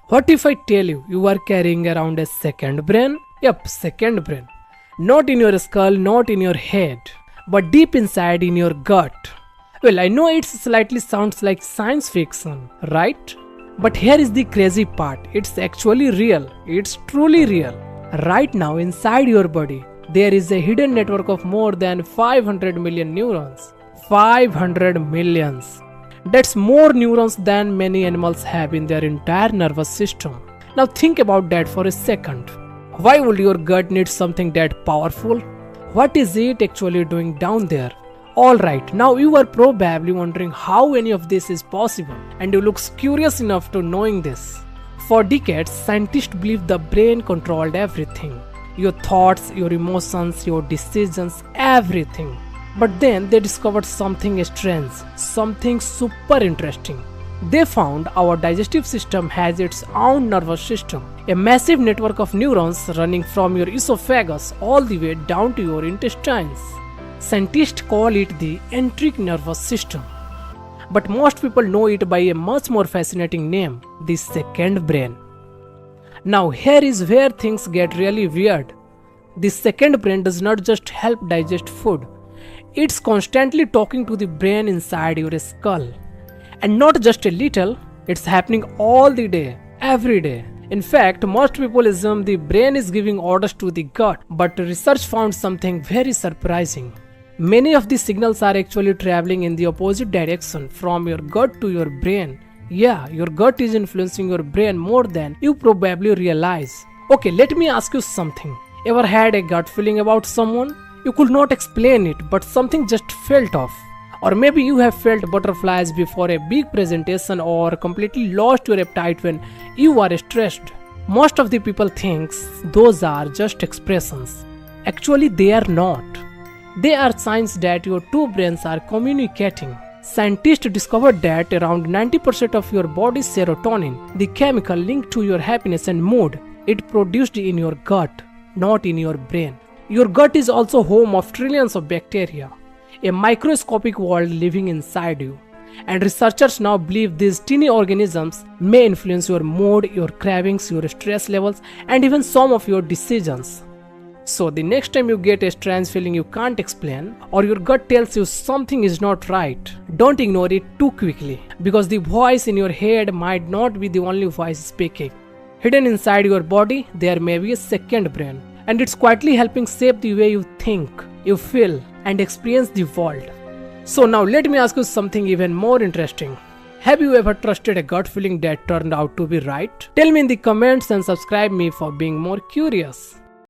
What if I tell you you are carrying around a second brain? Yep, second brain. Not in your skull, not in your head, but deep inside in your gut. Well, I know it slightly sounds like science fiction, right? But here is the crazy part. It's actually real. It's truly real. Right now, inside your body, there is a hidden network of more than 500 million neurons. 500 millions. That's more neurons than many animals have in their entire nervous system. Now think about that for a second. Why would your gut need something that powerful? What is it actually doing down there? Alright, now you are probably wondering how any of this is possible, and you look curious enough to knowing this. For decades, scientists believed the brain controlled everything. Your thoughts, your emotions, your decisions, everything. But then they discovered something strange, something super interesting. They found our digestive system has its own nervous system, a massive network of neurons running from your esophagus all the way down to your intestines. Scientists call it the enteric nervous system. But most people know it by a much more fascinating name, the second brain. Now here is where things get really weird. The second brain does not just help digest food. It's constantly talking to the brain inside your skull. And not just a little, it's happening all the day, every day. In fact, most people assume the brain is giving orders to the gut, but research found something very surprising. Many of the signals are actually traveling in the opposite direction from your gut to your brain. Yeah, your gut is influencing your brain more than you probably realize. Okay, let me ask you something. Ever had a gut feeling about someone? You could not explain it, but something just felt off. Or maybe you have felt butterflies before a big presentation or completely lost your appetite when you are stressed. Most of the people think those are just expressions. Actually, they are not. They are signs that your two brains are communicating. Scientists discovered that around 90% of your body's serotonin, the chemical linked to your happiness and mood, it produced in your gut, not in your brain. Your gut is also home of trillions of bacteria, a microscopic world living inside you. And researchers now believe these tiny organisms may influence your mood, your cravings, your stress levels, and even some of your decisions. So the next time you get a strange feeling you can't explain, or your gut tells you something is not right, don't ignore it too quickly, because the voice in your head might not be the only voice speaking. Hidden inside your body, there may be a second brain, and it's quietly helping shape the way you think, you feel, and experience the world. So now let me ask you something even more interesting. Have you ever trusted a gut feeling that turned out to be right? Tell me in the comments and subscribe me for being more curious.